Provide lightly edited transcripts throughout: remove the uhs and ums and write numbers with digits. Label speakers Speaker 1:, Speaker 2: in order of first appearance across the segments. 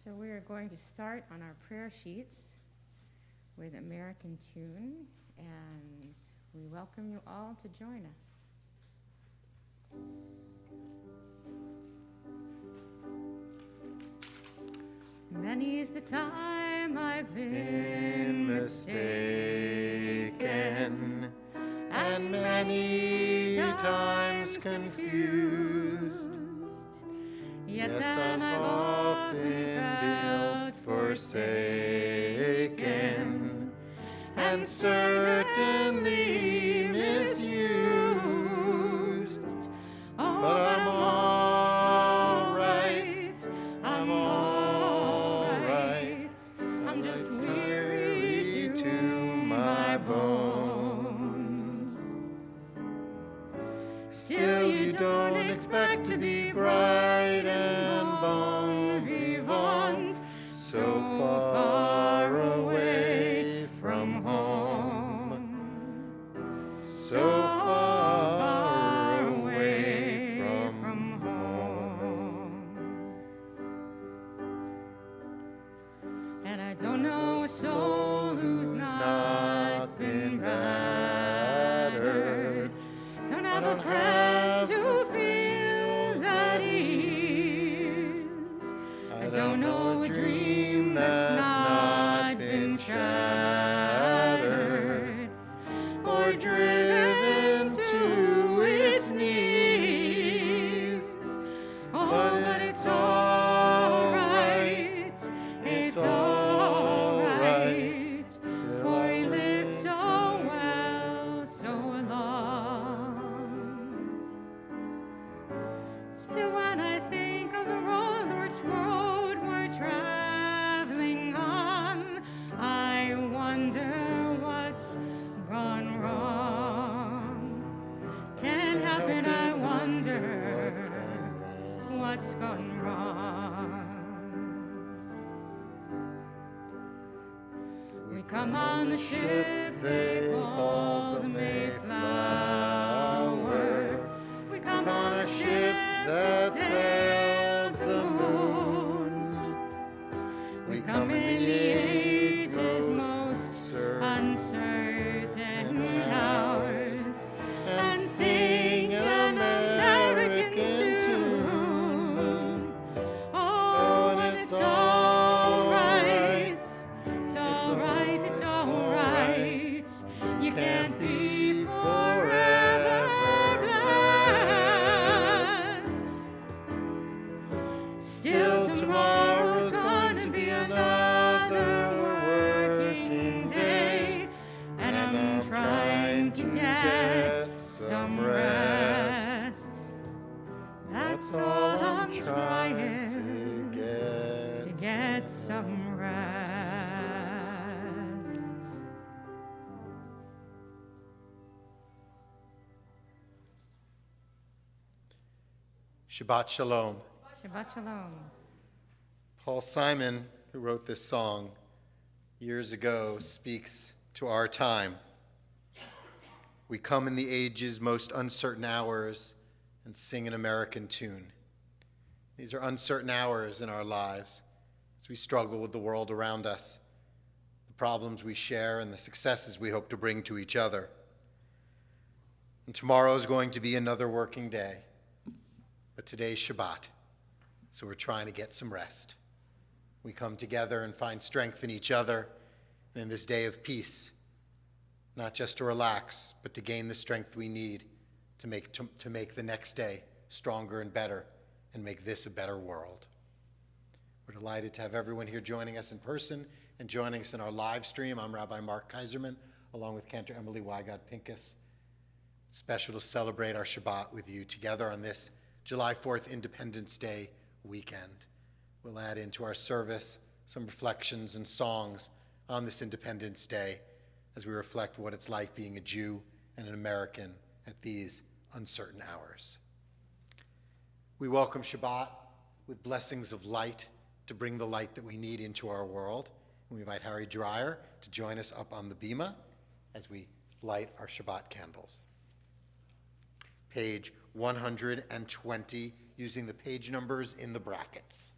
Speaker 1: So we are going to start on our prayer sheets with American Tune, and we welcome you all to join us. Many's the time I've been mistaken, and many times confused. Yes, and I've often felt forsaken, and certainly misused. Oh, but I'm all right, I'm all right. I'm just weary to my bones. Still, you don't expect to be bright and bon vivant, so far away from home, so far away from home. And I don't know a soul who's not been battered, don't have a friend who feels at ease. I don't know a dream that's not been shattered or driven to its knees. Oh, but it's all right, it's all right, for he lived so well, so long. Still, when I think of the road we're traveling on, I wonder what's gone wrong. Can't help it, I wonder what's gone wrong. We come on the ship they call the Mayflower. We come on a ship that sailed the moon. We come in the age's most uncertain hours and sing an American tune. Oh, and it's all right, it's all right, it's all right. You can't be forever blessed. Still, tomorrow's gonna be another working day, and I'm trying to get some rest. That's all I'm trying to get some rest.
Speaker 2: Shabbat Shalom.
Speaker 1: Shabbat Shalom.
Speaker 2: Paul Simon, who wrote this song years ago, speaks to our time. We come in the age's most uncertain hours and sing an American tune. These are uncertain hours in our lives as we struggle with the world around us, the problems we share, and the successes we hope to bring to each other. And tomorrow is going to be another working day, but today's Shabbat, so we're trying to get some rest. We come together and find strength in each other and in this day of peace, not just to relax, but to gain the strength we need to make the next day stronger and better and make this a better world. We're delighted to have everyone here joining us in person and joining us in our live stream. I'm Rabbi Mark Kaiserman, along with Cantor Emily Weigott-Pincus. It's special to celebrate our Shabbat with you together on this July 4th Independence Day weekend. We'll add into our service some reflections and songs on this Independence Day as we reflect what it's like being a Jew and an American at these uncertain hours. We welcome Shabbat with blessings of light to bring the light that we need into our world. And we invite Harry Dreyer to join us up on the bima as we light our Shabbat candles. Page 120, using the page numbers in the brackets.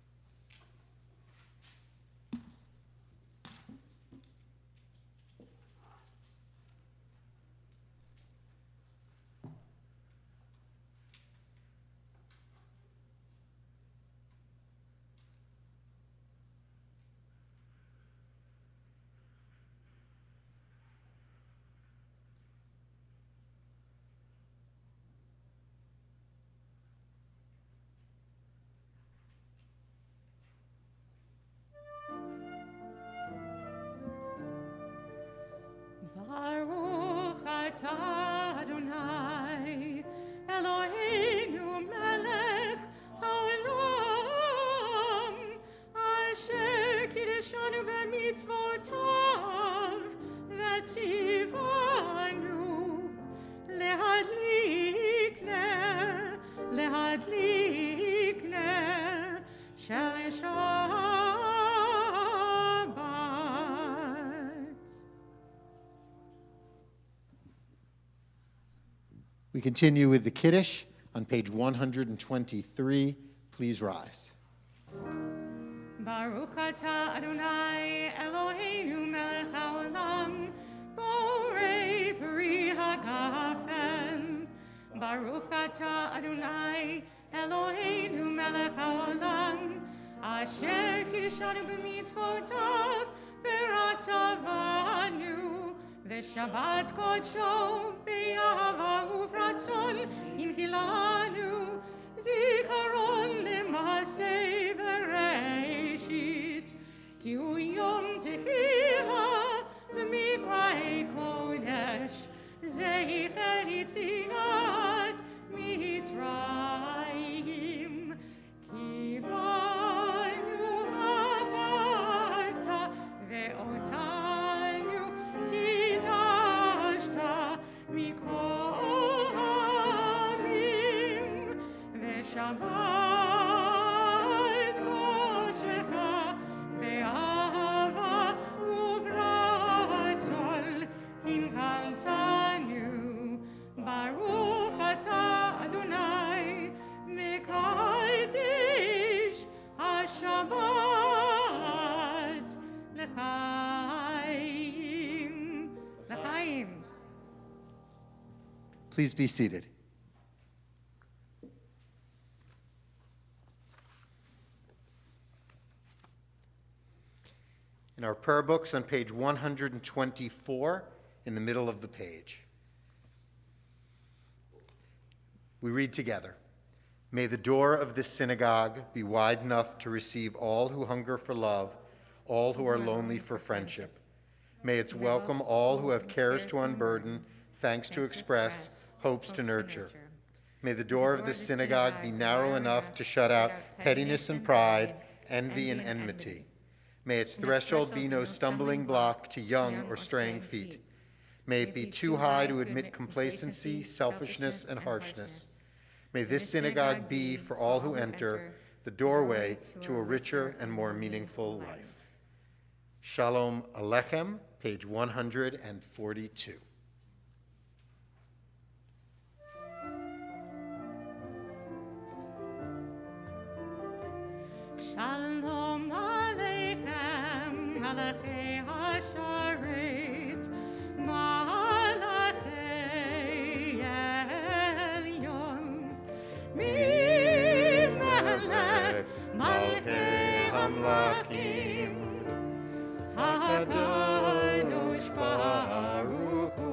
Speaker 2: We continue with the Kiddush on page 123. Please rise.
Speaker 3: Baruch atah Adonai Eloheinu melech haolam borei peri hagafen. Baruch atah Adonai Eloheinu melech haolam asher kiddushanu b'mitzvotav v'ratavanu v'shabbat kodsho b'yahava uvratzon imkilanu zikaron l'maseh v'reishit ki hu yom tefillah v'mikra'ei kodesh zecher yitziat mitzrayim kivanu v'acharta ve'otanu kitashta mikol hamim ve'shabbat kodshecha ve'ahava uvratzon imchaltanu Baruch atah Adonai mekadesh hashabbat l'chaim. L'chaim.
Speaker 2: Please be seated. In our prayer books on page 124, in the middle of the page, we read together, "May the door of this synagogue be wide enough to receive all who hunger for love, all who are lonely for friendship. May its welcome all who have cares to unburden, thanks to express, hopes to nurture. May the door of this synagogue be narrow enough to shut out pettiness and pride, envy and enmity. May its threshold be no stumbling block to young or straying feet. May it be too high to admit complacency, selfishness, and harshness. May this synagogue be, for all who enter, the doorway to a richer and more meaningful life." Shalom Alechem, page 142.
Speaker 3: Shalom Aleichem, Malachei Hasharet, Malachei Elyon, Mimelech Malchei Hamlachim, HaKadosh Baruch Hu,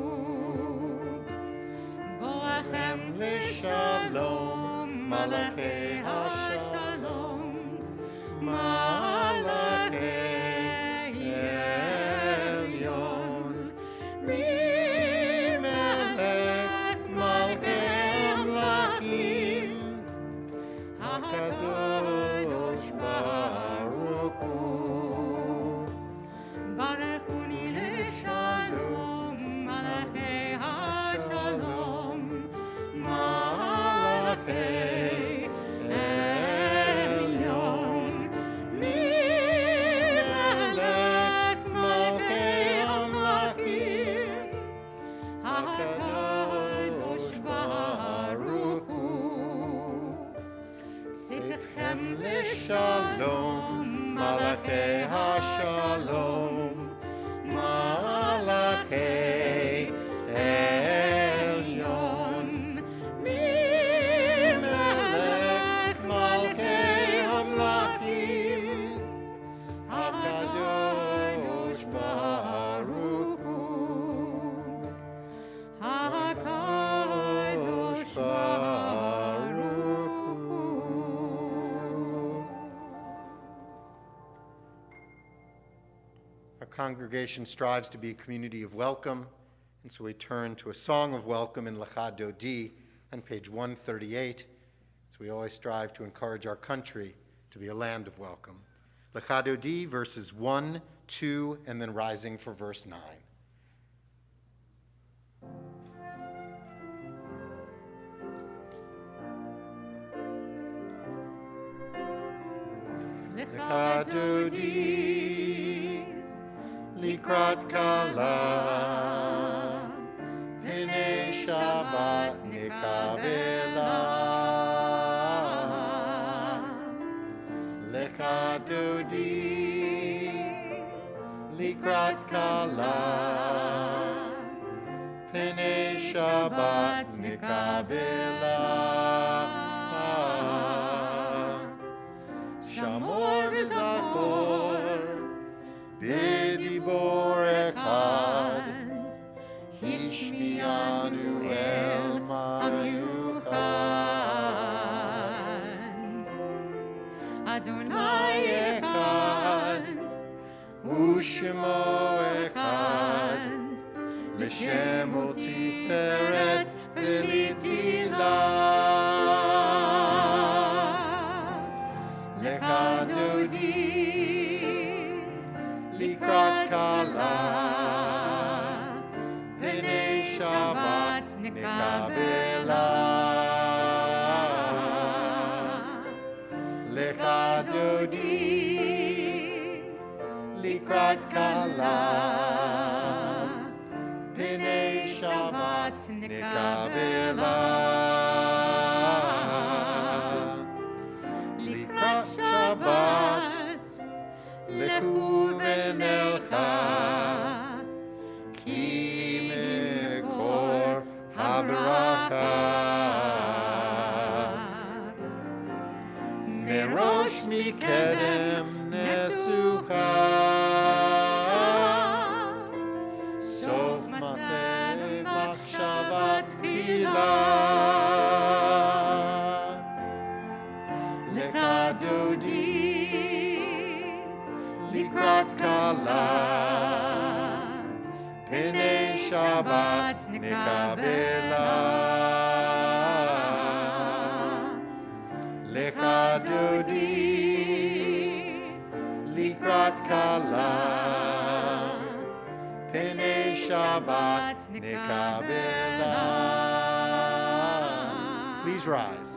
Speaker 3: Boachem L'Shalom, Malachei HaShalom, Malachei Elyon, Mimelech Malchei Hamlachim, HaKadosh Baruch Hu, Baruchuni L'Shalom, Malachei HaShalom, Malachei Elyon, Mimelech Malchei Hamlachim, HaKadosh Baruch Hu, Tzitchem L'Shalom, Malachei HaShalom, Malachei Elyon, Mimelech Malchei Hamlachim, HaKadosh Baruch Hu, HaKadosh Baruch Hu. Our congregation strives to be a community of welcome, and so we turn to a song of welcome in Lecha Dodi on page 138. So we always strive to encourage our country to be a land of welcome. Lecha Dodi, verses 1, 2, and then rising for verse 9. Lecha Dodi, Likrat Kala, Pnei Shabbat נקבלה. לך דודי לקראת כלה, פני שבת נקבלה. שמור וזכור בדיבור אחד, השמיענו אל המיוחד.
Speaker 1: אדוני אחד
Speaker 3: ושמו אחד, לשם ולתפארת ולתהילה. לך דודי לקראת כלה, פני שבת נקבלה. לך דודי לקראת כלה, פני שבת נקבלה. לקראת שבת לכו ונלכה, כי מקור הברכה. מראש מקדם נסוכה, סוף מעשה מחשבה תחילה. לך דודי לקראת כלה, פני שבת נקבלה. לך דודי לקראת כלה, פני שבת נקבלה. Please rise.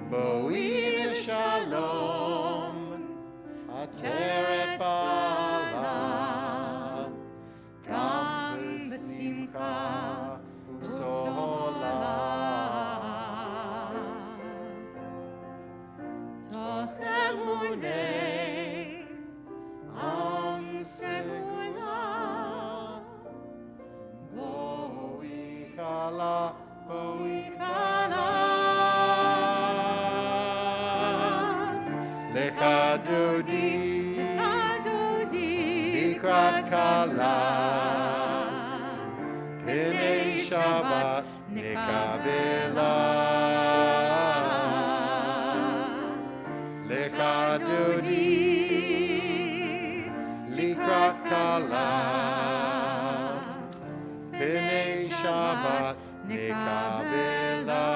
Speaker 3: בואי לשלום, עטרת בעלה, גם בשמחה ובסולה. תוך אמוני עם סגולה, בואי כלה, בואי כלה. לך דודי לקראת כלה, פני שבת נקבלה. לך דודי לקראת כלה, פני שבת נקבלה.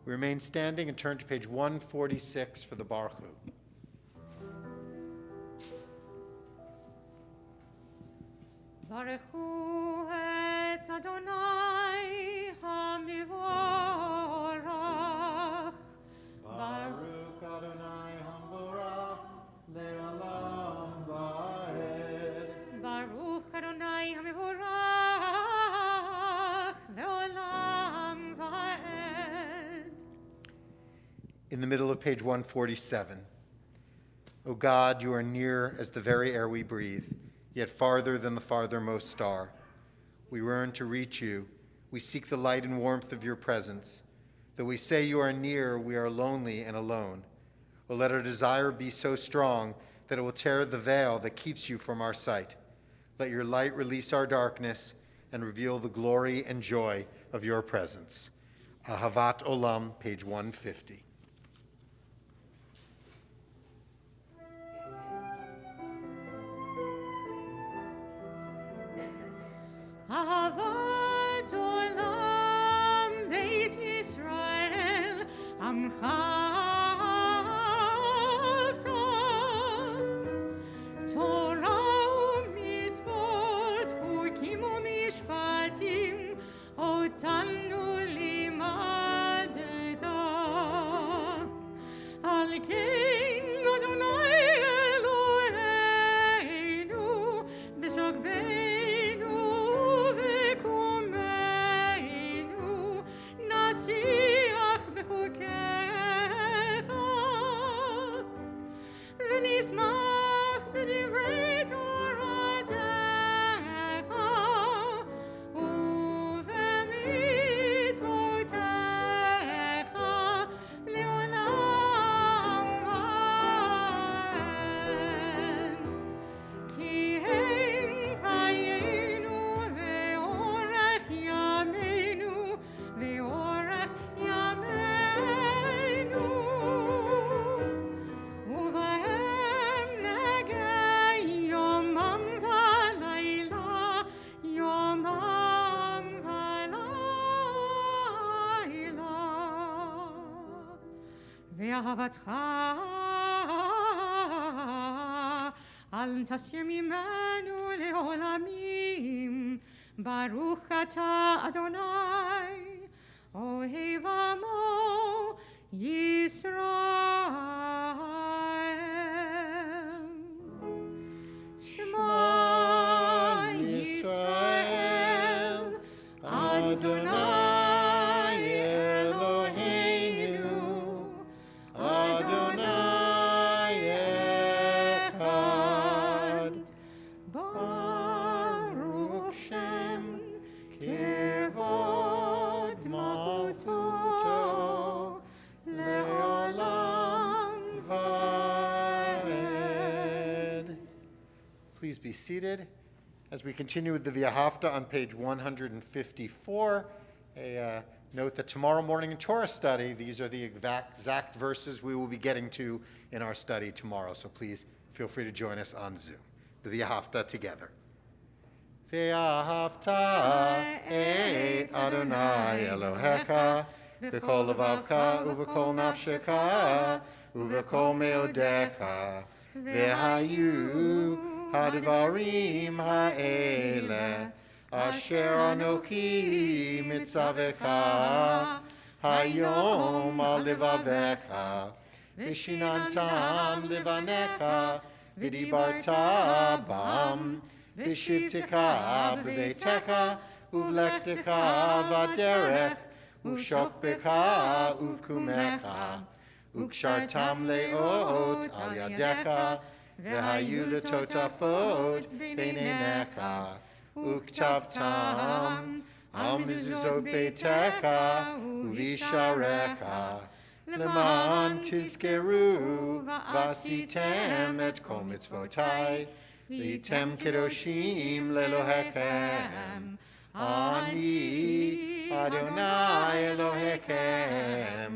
Speaker 3: We remain standing and turn to page 146 for the Baruch Hu.
Speaker 1: ברכו את אדוני המבורך.
Speaker 3: Baruch Adonai Hamborach Le'olam Va'ed.
Speaker 1: ברוך אדוני המבורך לעולם ועד.
Speaker 3: In the middle of page 147. O God, you are near as the very air we breathe, yet farther than the farthermost star. We yearn to reach you. We seek the light and warmth of your presence. Though we say you are near, we are lonely and alone. O let our desire be so strong that it will tear the veil that keeps you from our sight. Let your light release our darkness and reveal the glory and joy of your presence. Ahavat Olam, page 150.
Speaker 1: אהבת עולם בית ישראל עמך אהבת, תורה ומצוות חוקים ומשפטים אותנו לימדת. על כן אדוני אלוהינו נשמח בדברי תורתך ובמצוותיך לעולם ועד. כי הם חיינו ואורך ימינו ואורך ימינו, ובהם נגע יומם ולילה, יומם ולילה. ואהבתך אל תסיר ממנו לעולמים. ברוך אתה אדוני אוהב עמו ישראל. שמע ישראל אדוני אלוהינו אדוני אחד. ברוך שם כבוד מלכותו לעולם ועד.
Speaker 2: Please be seated. As we continue with the V'ahavta on page 154, a note that tomorrow morning in Torah study, these are the exact verses we will be getting to in our study tomorrow. So please feel free to join us on Zoom. The V'ahavta together. V'ahavta et Adonai Elohecha v'kol levavcha uv'kol nafshecha uv'kol meodecha v'hayu hadvarim ha'ele asher anoki mitzavecha hayom al levavecha v'shinantam levanecha v'dibarta bam v'shivtecha b'veitecha uv'lektecha v'aderech uv'shokbecha uv'kumecha uv'kshartam le'ot al yadecha v'hayu l'totafot b'neinecha uktavtam al mezuzot beitecha uv'isharecha leman tizkeru v'asitem et kol mitzvotai v'yitem kedoshim lelohechem ani Adonai Elohechem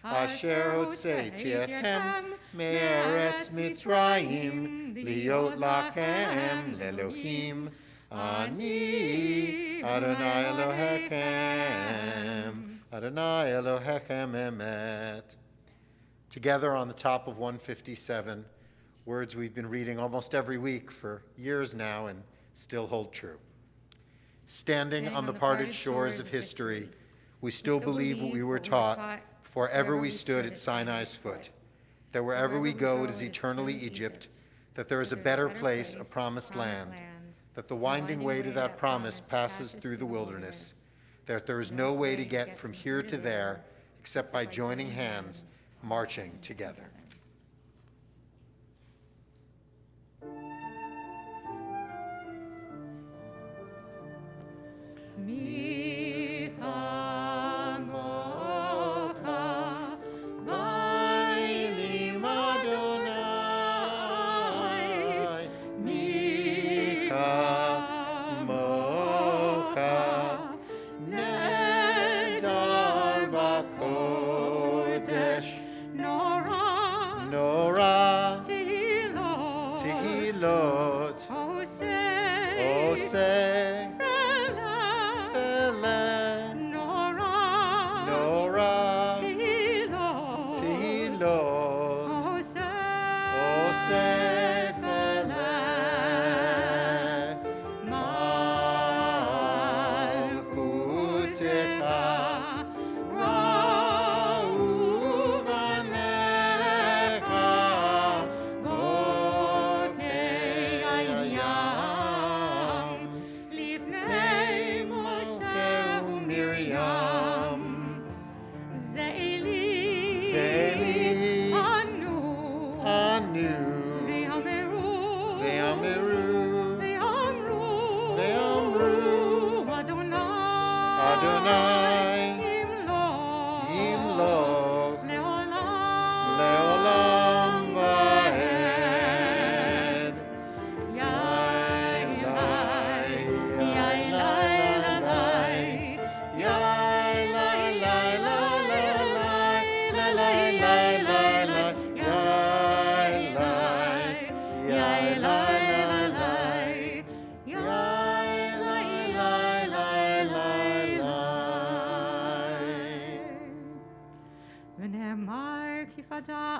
Speaker 2: asher hotzeiti etchem me'eretz Mitzrayim liot lachem lelohim ani Adonai Elohechem Adonai Elohechem emet. Together on the top of 157, words we've been reading almost every week for years now and still hold true. Standing on the parted shores of history, we still believe what we were taught before ever we stood at Sinai's foot, that wherever we go it is eternally Egypt, that there is a better place, a promised land, that the winding way to that promise passes through the wilderness, that there is no way to get from here to there except by joining hands, marching together. Yameru,
Speaker 1: Ve'amru Adonai
Speaker 2: Adonai,
Speaker 1: Imloch
Speaker 2: Imloch,
Speaker 1: Leolam
Speaker 2: Leolam Vaed.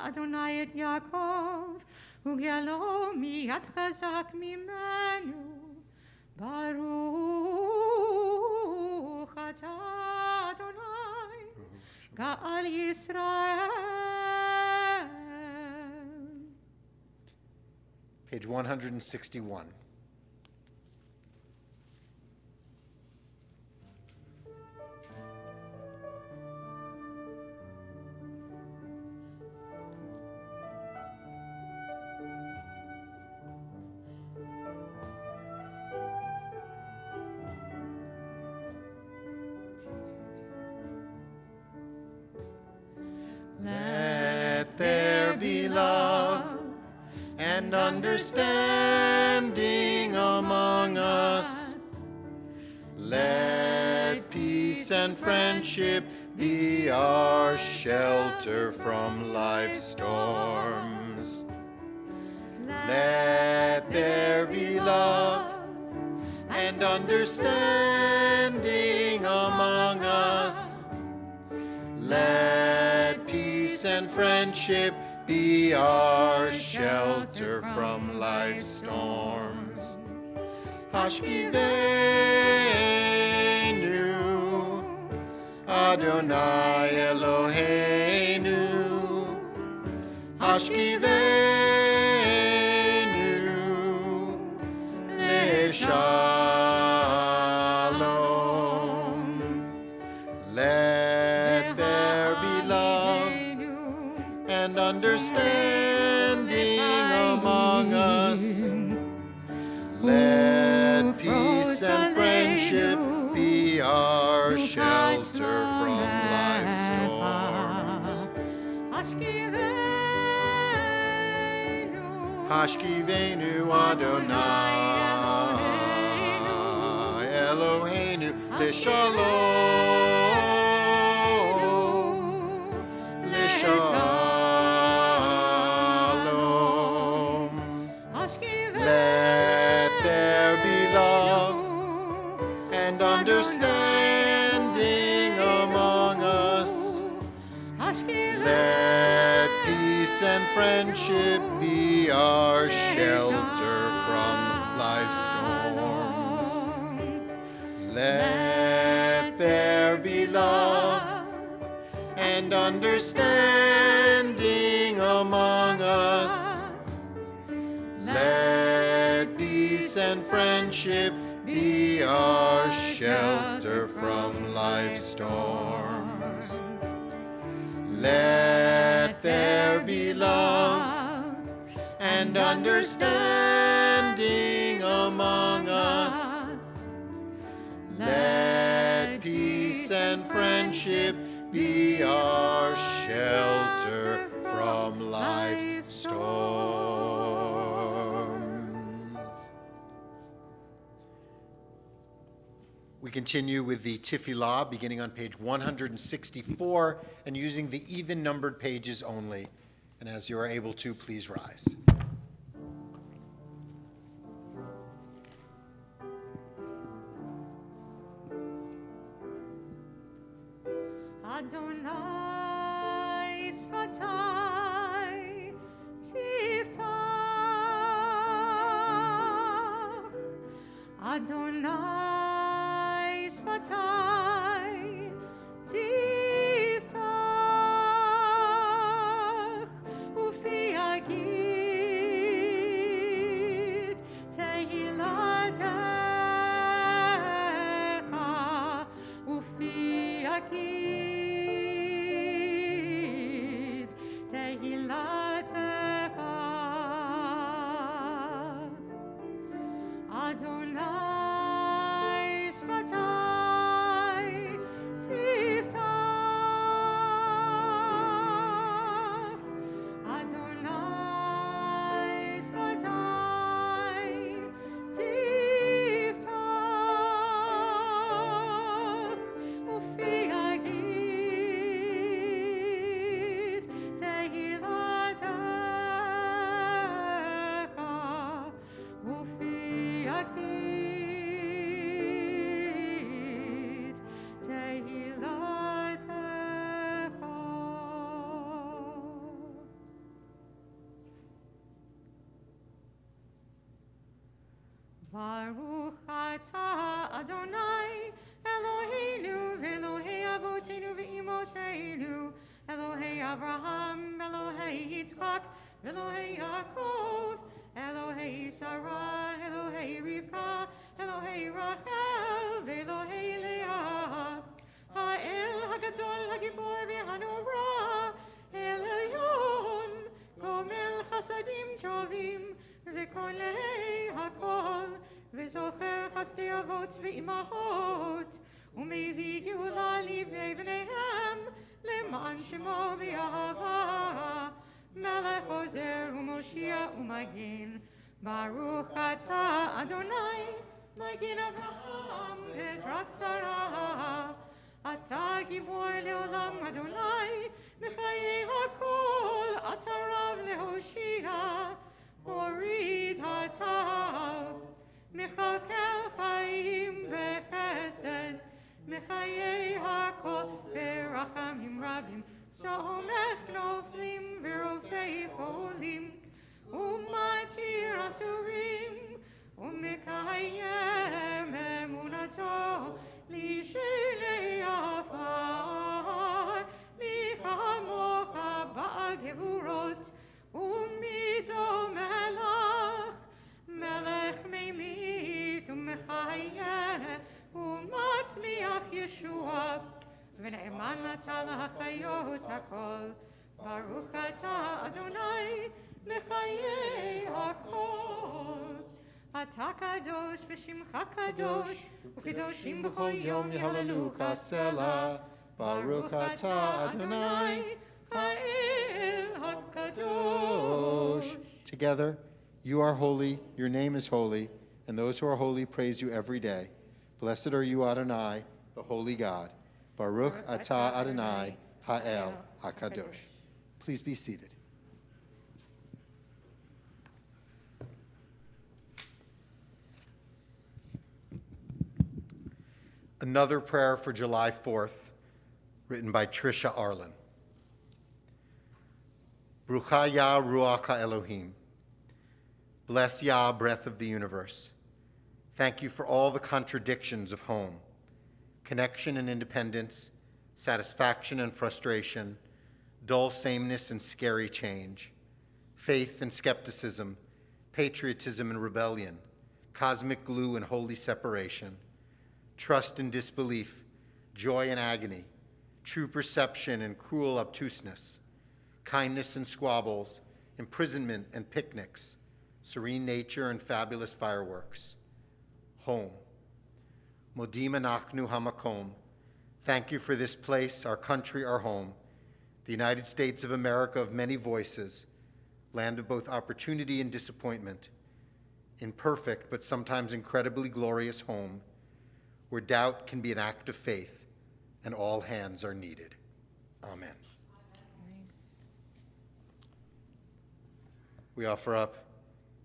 Speaker 1: Adonai et Yaakov, וגאלו מיד חזק ממנו, ברוך אתה אדוני, גאל ישראל.
Speaker 2: Page 161. Let there be love and understanding among us. Let peace and friendship be our shelter from life's storms. Let there be love and understanding among us. Let peace and friendship be our shelter from life's storms. Hashkivenu, Adonai Eloheinu. Hashkivenu, Leshalom. Let there be love and understanding among us. Let peace and friendship be our shelter from life's storms. Hashkivenu Adonai Eloheinu Leshalom. Leshalom. Let there be love and understanding among us. Let peace and friendship be our shelter from life's storms. Let there be love and understanding among us. Let peace and friendship be our shelter from life's storms. Let there be love and understanding among us. Let peace and friendship be our shelter from life's storms. We continue with the Tefillah, beginning on page 164 and using the even-numbered pages only. And as you are able to, please rise.
Speaker 1: Adonai Sfatai Tiftach, Adonai Sfatai Tiftach, Ufi Agid Tehilatecha, Ufi Agid Tehilatecha.
Speaker 4: Baruch atah Adonai Eloheinu v'Elohei Avoteinu v'Imoteinu Elohei Abraham, Elohei Yitzchak, Elohei Yaakov, Elohei Sarah, Elohei Rivka, Elohei Rachel, v'Elohei Leah. Ha'el Hagadol Hagibor v'Hanora, El Elyon, Gomel Chasadim Tovim, v'Kolei Hakol, v'Zocher Chasdei Avot v'Imahot, u'mevii Geula livnei bneihem, למען שמו באהבה, מלך עוזר ומושיע ומגן. ברוך אתה אדוני, מגן אברהם בעזרת שרה. אתה גיבור לעולם אדוני, מחיי הכל, אתה רב להושיע. מוריד הטל, מכלכל חיים בחסד, מחיי הכל ברחמים רבים, סומך נופלים ורופא חולים, ומתיר אסורים, ומקיים אמונתו לשני עפר. מי כמוך בעל גבורות, ומיתו מלך, מלך ממית ומחיה, ומצליח ישוע, ונאמן אתה להחיות הכל. ברוך אתה אדוני מחיי הכל. אתה קדוש ושמך קדוש, וקדושים בכל יום יהללוך סלע. ברוך אתה אדוני האל הקדוש.
Speaker 2: Together, you are holy, your name is holy, and those who are holy praise you every day. Blessed are you, Adonai, the holy God. Baruch atah Adonai, ha'el hakadosh. Please be seated. Another prayer for July 4th, written by Trisha Arlen. Brucha ya ruach ha'Elohim. Bless Yah, breath of the universe. Thank you for all the contradictions of home, connection and independence, satisfaction and frustration, dull sameness and scary change, faith and skepticism, patriotism and rebellion, cosmic glue and holy separation, trust and disbelief, joy and agony, true perception and cruel obtuseness, kindness and squabbles, imprisonment and picnics, serene nature and fabulous fireworks. Home. Modim anachnu hamakom. Thank you for this place, our country, our home, the United States of America of many voices, land of both opportunity and disappointment, imperfect but sometimes incredibly glorious home, where doubt can be an act of faith and all hands are needed. Amen. We offer up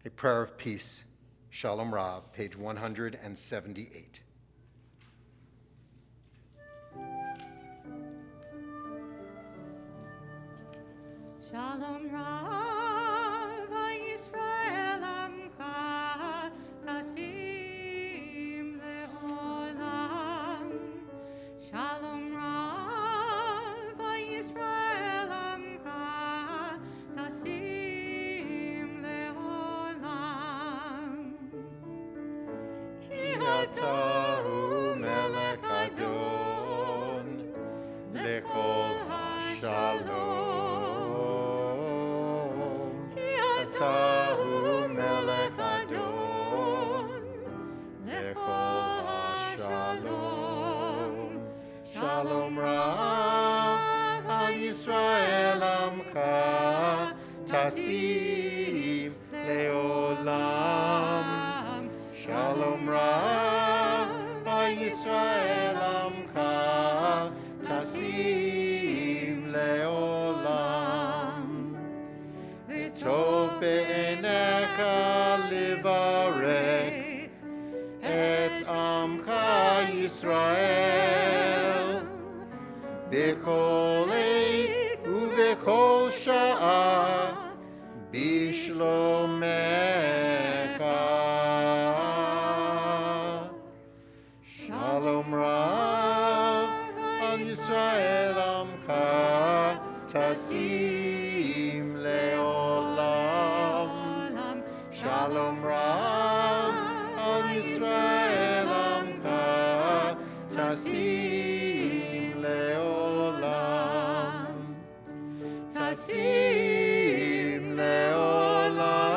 Speaker 2: a prayer of peace. Shalom Rav, page 178.
Speaker 4: Shalom Rav Yisrael Amcha Tasim Le'olam. Shalom Rav Yisrael Amcha Tasim Le'olam. Ki
Speaker 2: Atahu melech adon lechol hashalom. Atahu melech adon lechol hashalom. Shalom Rav Yisrael Amcha Tasim Le'olam. Shalom Rav Yisrael Amcha Tasim Le'olam. V'tov be'enecha livarech et Amcha Yisrael b'chol עת ובכל שעה בשלומך.
Speaker 3: Shalom Rav al Yisrael Amcha Tasim Leolam. Tasim Leolam.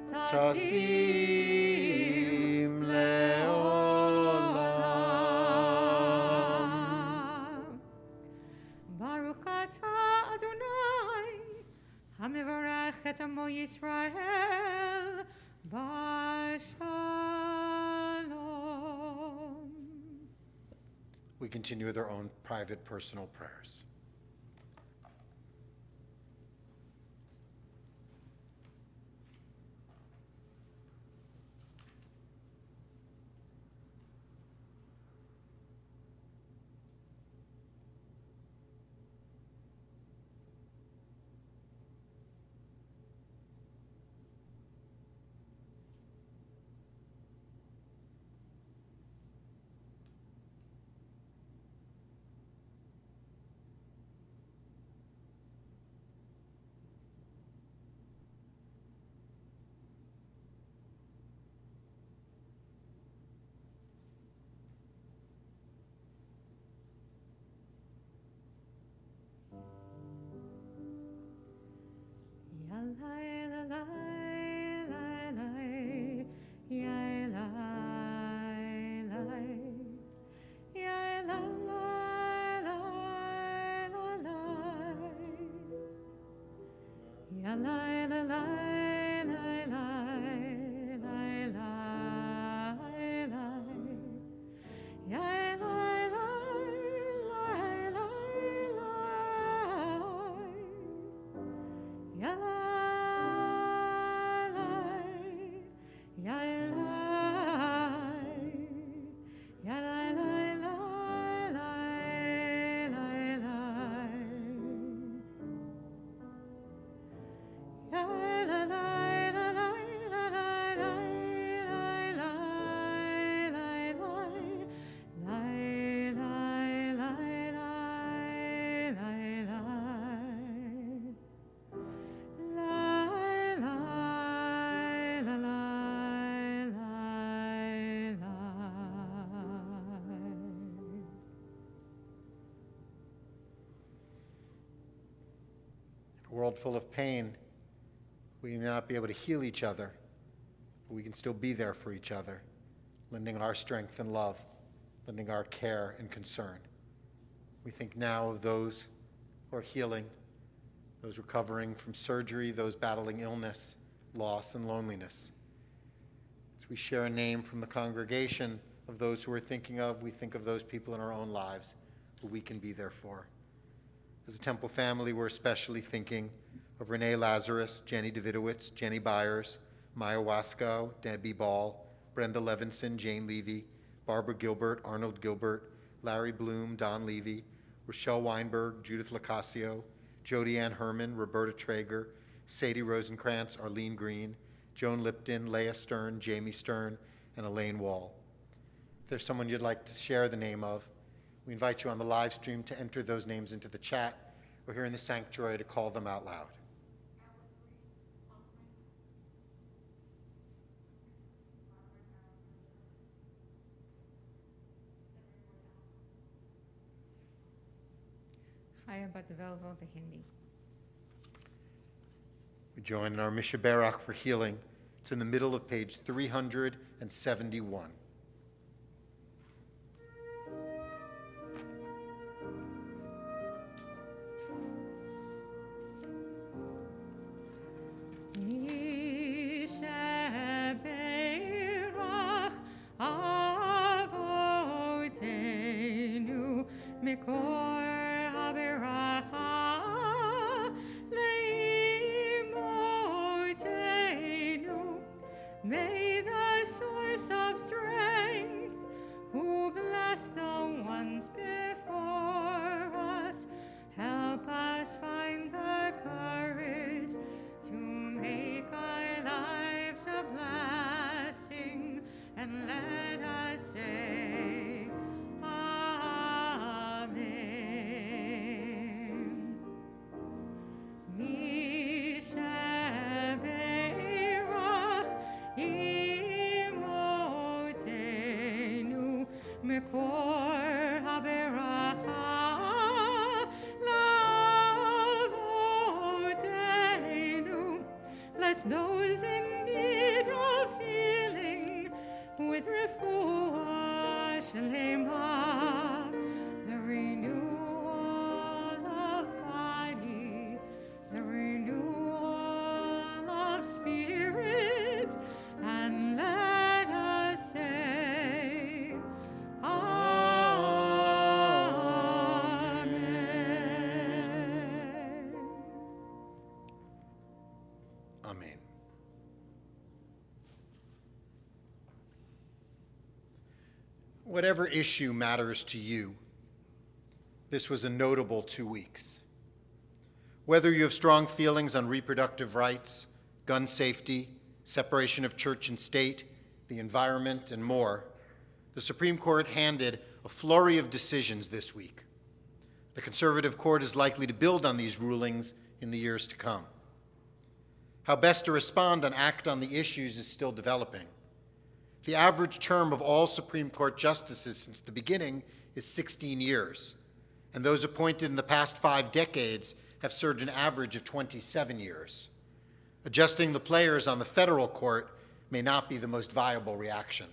Speaker 3: Tasim Leolam.
Speaker 4: Baruch atah Adonai, hamivarech et amo Yisrael, b'shalom.
Speaker 3: We continue with our own private personal prayers. A world full of pain, we may not be able to heal each other, but we can still be there for each other, lending our strength and love, lending our care and concern. We think now of those who are healing, those recovering from surgery, those battling illness, loss, and loneliness. As we share a name from the congregation of those who we're thinking of, we think of those people in our own lives who we can be there for. As a Temple family, we're especially thinking of Renee Lazarus, Jenny Davidowitz, Jenny Byers, Maya Wasco, Debbie Ball, Brenda Levinson, Jane Levy, Barbara Gilbert, Arnold Gilbert, Larry Bloom, Don Levy, Rochelle Weinberg, Judith Lacasio, Jody Ann Herman, Roberta Traeger, Sadie Rosenkrantz, Arlene Green, Joan Lipton, Leah Stern, Jamie Stern, and Elaine Wall. If there's someone you'd like to share the name of, we invite you on the live stream to enter those names into the chat or here in the sanctuary to call them out loud.
Speaker 4: Chaya bat velvo v'hindi.
Speaker 3: We join in our Mishaberach for healing. It's in the middle of page 371.
Speaker 4: Mishaberach avotenu mikor haberacha leimotenu. May the source of strength bless those in need of healing with refuah shlema, the renewal of body, the renewal of spirit, and let us say, Amen.
Speaker 2: Amen. Whatever issue matters to you, this was a notable 2 weeks. Whether you have strong feelings on reproductive rights, gun safety, separation of church and state, the environment, and more, the Supreme Court handed a flurry of decisions this week. The Conservative Court is likely to build on these rulings in the years to come. How best to respond and act on the issues is still developing. The average term of all Supreme Court justices since the beginning is 16 years, and those appointed in the past 5 decades have served an average of 27 years. Adjusting the players on the federal court may not be the most viable reaction.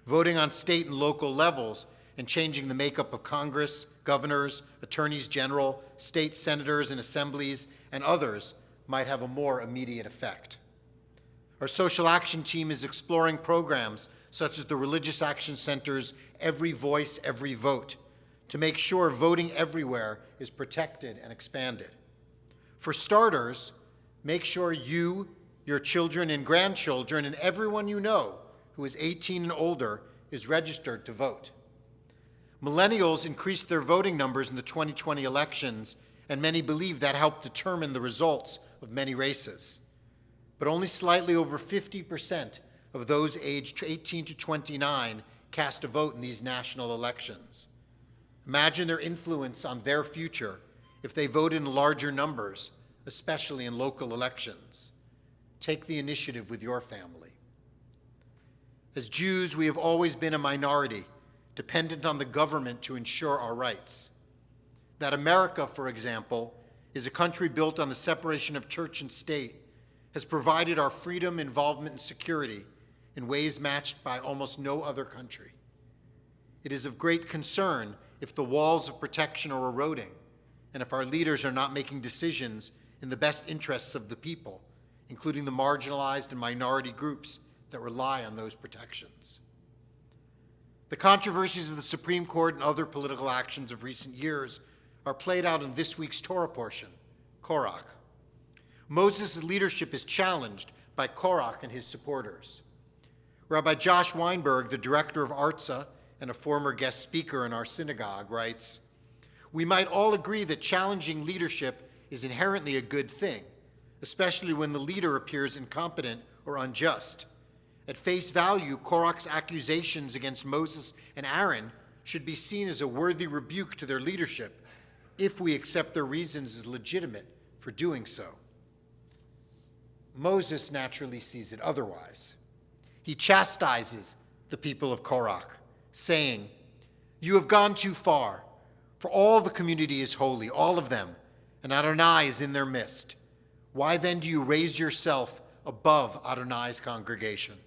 Speaker 2: Voting on state and local levels and changing the makeup of Congress, governors, attorneys general, state senators and assemblies, and others might have a more immediate effect. Our social action team is exploring programs such as the Religious Action Center's Every Voice, Every Vote to make sure voting everywhere is protected and expanded. For starters, make sure you, your children and grandchildren, and everyone you know who is 18 and older is registered to vote. Millennials increased their voting numbers in the 2020 elections, and many believe that helped determine the results of many races. But only slightly over 50% of those aged 18 to 29 cast a vote in these national elections. Imagine their influence on their future if they vote in larger numbers, especially in local elections. Take the initiative with your family. As Jews, we have always been a minority, dependent on the government to ensure our rights. That America, for example, is a country built on the separation of church and state, has provided our freedom, involvement, and security in ways matched by almost no other country. It is of great concern if the walls of protection are eroding and if our leaders are not making decisions in the best interests of the people, including the marginalized and minority groups that rely on those protections. The controversies of the Supreme Court and other political actions of recent years are played out in this week's Torah portion, Korach. Moses' leadership is challenged by Korach and his supporters. Rabbi Josh Weinberg, the director of Artza and a former guest speaker in our synagogue, writes, "We might all agree that challenging leadership is inherently a good thing, especially when the leader appears incompetent or unjust. At face value, Korach's accusations against Moses and Aaron should be seen as a worthy rebuke to their leadership if we accept their reasons as legitimate for doing so. Moses naturally sees it otherwise. He chastises the people of Korach, saying, "You have gone too far, for all the community is holy, all of them, and Adonai is in their midst. Why then do you raise yourself above Adonai's congregation?"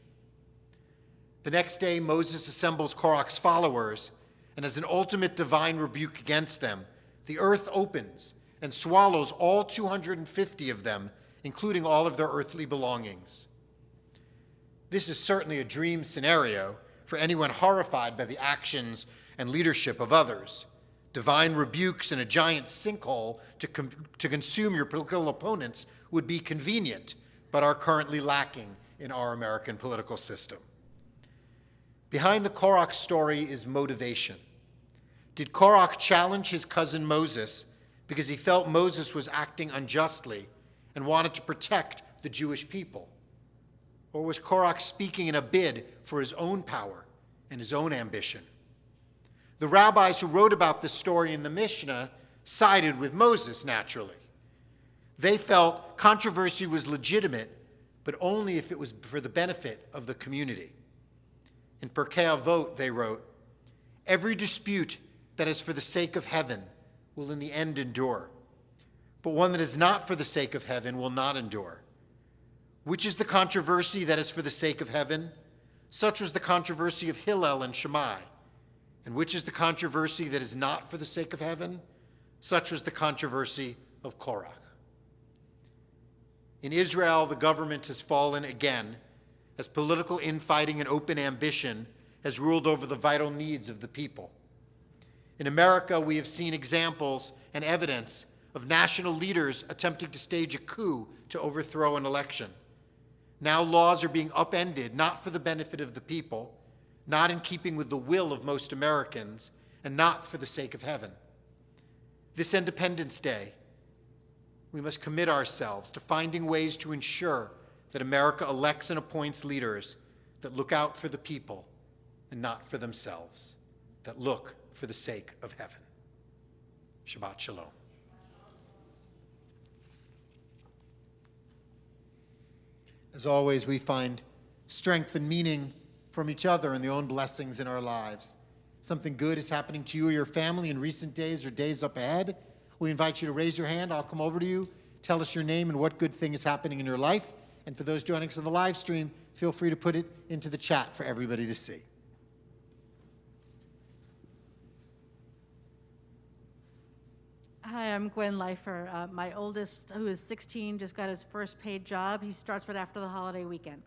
Speaker 2: The next day, Moses assembles Korach's followers, and as an ultimate divine rebuke against them, the earth opens and swallows all 250 of them, including all of their earthly belongings. This is certainly a dream scenario for anyone horrified by the actions and leadership of others. Divine rebukes in a giant sinkhole to consume your political opponents would be convenient, but are currently lacking in our American political system. Behind the Korach story is motivation. Did Korach challenge his cousin Moses because he felt Moses was acting unjustly and wanted to protect the Jewish people? Or was Korach speaking in a bid for his own power and his own ambition? The rabbis who wrote about this story in the Mishnah sided with Moses, naturally. They felt controversy was legitimate, but only if it was for the benefit of the community. In Pirkei Avot, they wrote, "Every dispute that is for the sake of heaven will in the end endure, but one that is not for the sake of heaven will not endure. Which is the controversy that is for the sake of heaven? Such was the controversy of Hillel and Shammai. And which is the controversy that is not for the sake of heaven? Such was the controversy of Korach. In Israel, the government has fallen again as political infighting and open ambition has ruled over the vital needs of the people. In America, we have seen examples and evidence of national leaders attempting to stage a coup to overthrow an election. Now laws are being upended, not for the benefit of the people, not in keeping with the will of most Americans, and not for the sake of heaven. This Independence Day, we must commit ourselves to finding ways to ensure that America elects and appoints leaders that look out for the people and not for themselves, that look for the sake of heaven. Shabbat Shalom. As always, we find strength and meaning from each other and the own blessings in our lives. Something good is happening to you or your family in recent days or days up ahead. We invite you to raise your hand. I'll come over to you, tell us your name and what good thing is happening in your life. And for those joining us on the live stream, feel free to put it into the chat for everybody to see.
Speaker 5: Hi, I'm Gwen Leifer. My oldest, who is 16, just got his first paid job. He starts right after the holiday weekend.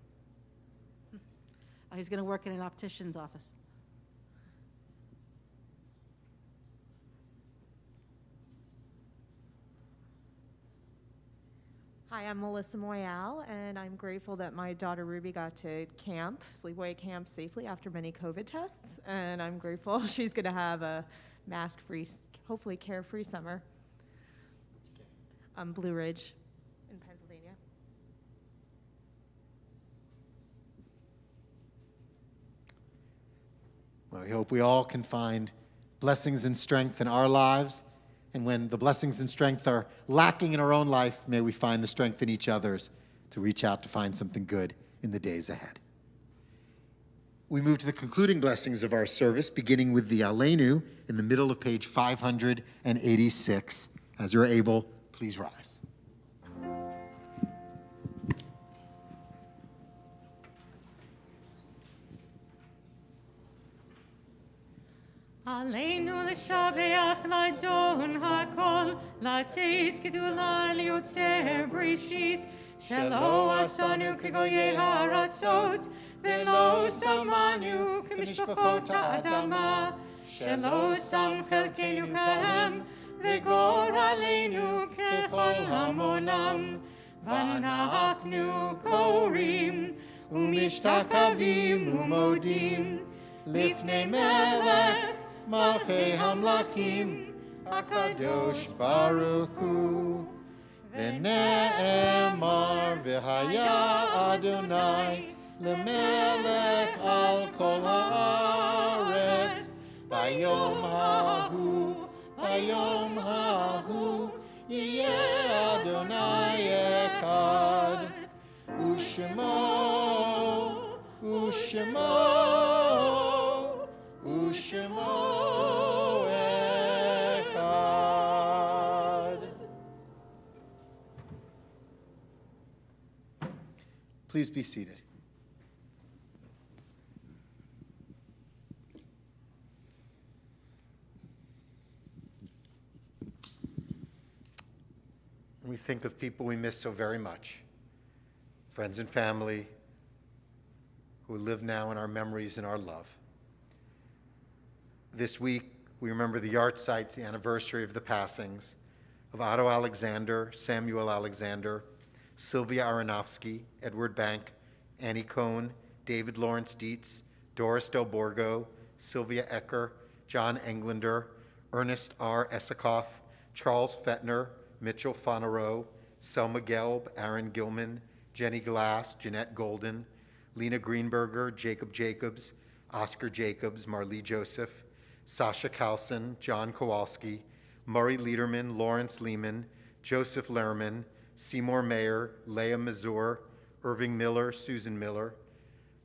Speaker 5: He's going to work in an optician's office.
Speaker 6: Hi, I'm Melissa Moyal, and I'm grateful that my daughter Ruby got to camp, sleepaway camp, safely after many COVID tests, and I'm grateful she's going to have a mask-free, hopefully carefree summer. Blue Ridge in Pennsylvania.
Speaker 2: Well, we hope we all can find blessings and strength in our lives. And when the blessings and strength are lacking in our own life, may we find the strength in each other's to reach out to find something good in the days ahead. We move to the concluding blessings of our service, beginning with the Aleinu in the middle of page 586. As you're able, please rise.
Speaker 4: עלינו לשבח לדון הכל, לתת גדולה ליוצר בראשית, שלא עשנו כגויי הארצות, ולא שמנו כמשפחות האדמה, שלא שם חלקנו כהם, וגורלנו ככל המונם, ואנחנו קוראים ומשתחווים ומודים לפני מלך מלכי המלכים, הקדוש ברוך הוא. ונאמר והיה אדוני למלך על כל הארץ, ביום ההוא יהיה אדוני אחד, ושמו אחד. Please be seated. We think of people we miss so very much, friends and family who live now in our memories and our love. This week, we remember the yahrzeits, the anniversary of the passings of Otto Alexander, Samuel Alexander, Sylvia Aronofsky, Edward Bank, Annie Cohn, David Lawrence Dietz, Doris Del Borgo, Sylvia Ecker, John Englander, Ernest R. Esikoff, Charles Fettner, Mitchell Fonarow, Selma Gelb, Aaron Gilman, Jenny Glass, Jeanette Golden, Lena Greenberger, Jacob Jacobs, Oscar Jacobs, Marlee Joseph, Sasha Carlson, John Kowalski, Murray Liederman, Lawrence Lehman, Joseph Lerman, Seymour Mayer, Leah Mazur, Irving Miller, Susan Miller,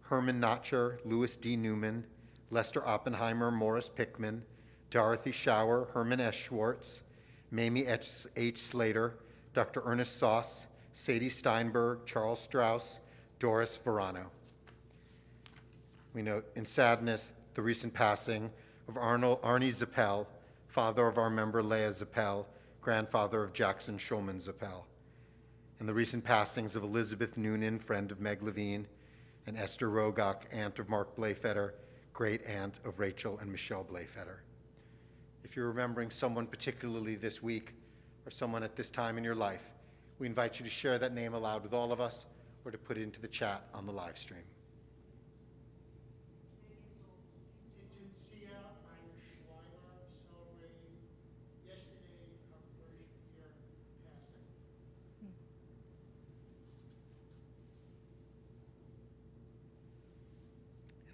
Speaker 4: Herman Notcher, Louis D. Newman, Lester Oppenheimer, Morris Pickman, Dorothy Schauer, Herman S. Schwartz, Mamie H. Slater, Dr. Ernest Sauce, Sadie Steinberg, Charles Strauss, Doris Verano. We note in sadness the recent passing of Arnie Zappel, father of our member Leah Zappel, grandfather of Jackson Schulman Zappel, and the recent passings of Elizabeth Noonan, friend of Meg Levine, and Esther Rogach, aunt of Mark Blayfetter, great aunt of Rachel and Michelle Blayfetter. If you're remembering someone particularly this week or someone at this time in your life, we invite you to share that name aloud with all of us or to put it into the chat on the live stream.
Speaker 1: Sia Minor Schleimer celebrating yesterday her first year passing.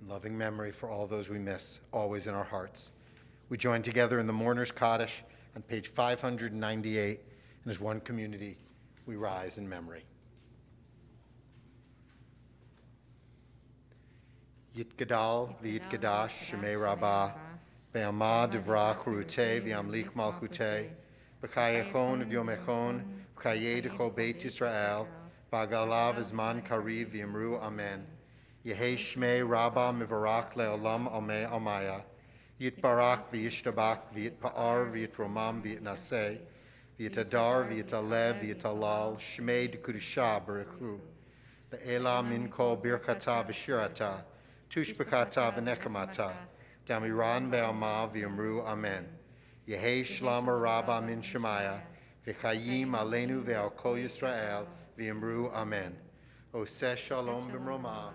Speaker 4: In loving memory for all those we miss, always in our hearts. We join together in the Mourner's Kaddish on page 598, and as one community, we rise in memory. Yitgadal v'yitgadash shemei rabbah, be'amad divrach rutei v'yamlik malchutei, b'chayechon v'yomechon, b'chayei d'chol beit Yisrael, b'agalav azman kariv v'yamru amen. Yehei shmei rabbah mivarach le'olam amei amaya, yitbarak v'yishtabak v'yitpa'ar v'yitromam v'yitnaseh, v'yitadar v'yitalev v'yitalal, shmei d'kudusha baruchu, le'ela min kol birchata v'shirata, tushbekata v'nekamata, damiran be'ama v'yamru amen. Yehei shlamar rabba min shemaya, v'chayim aleinu ve'al kol Yisrael, v'yamru amen. Oseh shalom b'mromav,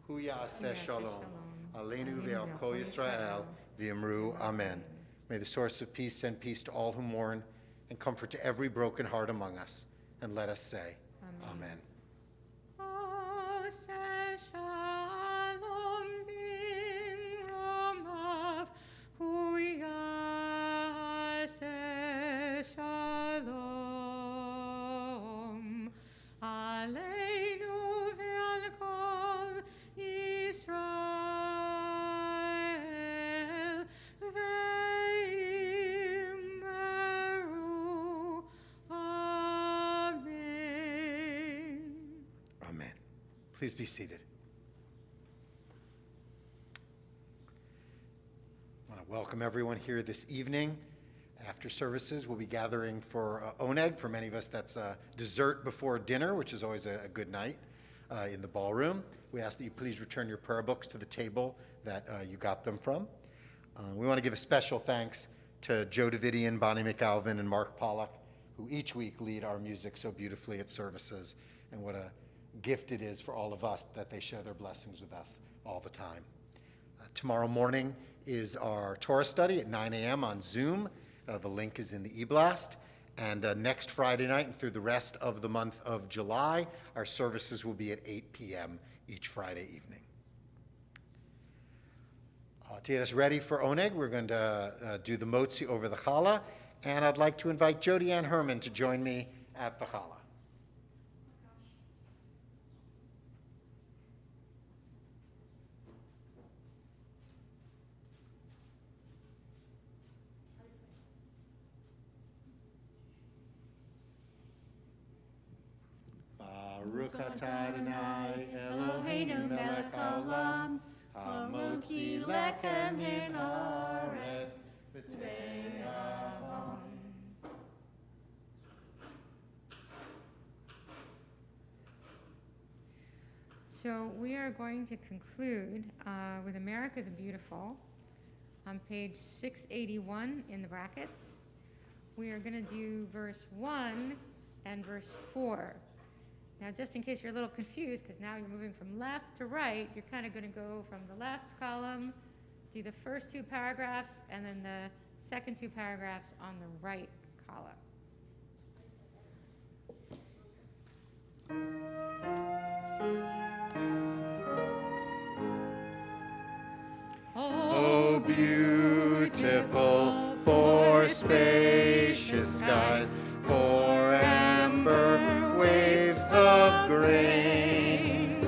Speaker 4: hu ya'aseh shalom, aleinu ve'al kol Yisrael, v'yamru amen. May the source of peace send peace to all who mourn and comfort to every broken heart among us. And let us say, amen. Please be seated. I want to welcome everyone here this evening. After services, we'll be gathering for oneg. For many of us, that's dessert before dinner, which is always a good night in the ballroom. We ask that you please return your prayer books to the table that you got them from. We want to give a special thanks to Joe Davidian, Bonnie McAlvin, and Mark Pollack, who each week lead our music so beautifully at services. And what a gift it is for all of us that they share their blessings with us all the time. Tomorrow morning is our Torah study at 9 a.m. on Zoom. The link is in the e-blast. And next Friday night and through the rest of the month of July, our services will be at 8 p.m. each Friday evening. To get us ready for oneg, we're going to do the motzi over the challah. And I'd like to invite Jody Ann Herman to join me at the challah. Baruch atah Adonai Eloheinu melech haolam, hamotzi lechem min haaretz v'te'avam.
Speaker 7: So we are going to conclude with America the Beautiful on page 681 in the brackets. We are going to do verse 1 and verse 4. Now, just in case you're a little confused, because now you're moving from left to right, you're kind of going to go from the left column, do the first two paragraphs, and then the second two paragraphs on the right column.
Speaker 4: Oh, beautiful for spacious skies, for amber waves of grain,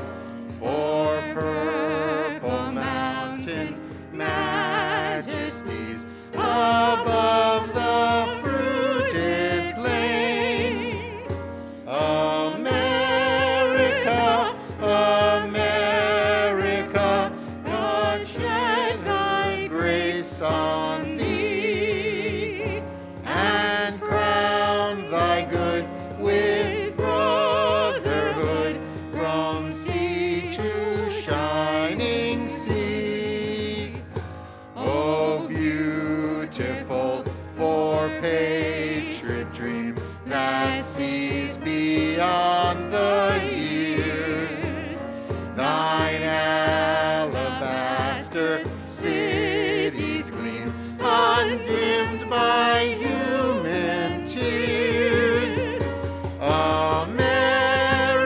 Speaker 4: for purple mountains, majesties above the fruited plain. Amen.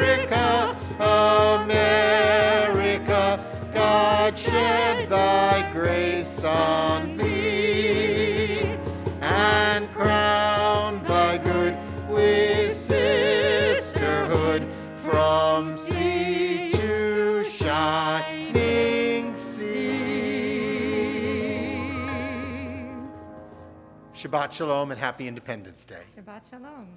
Speaker 3: America, America, God shed thy grace on thee, and crown thy good with sisterhood from sea to shining sea. Shabbat Shalom and Happy Independence Day.
Speaker 7: Shabbat Shalom.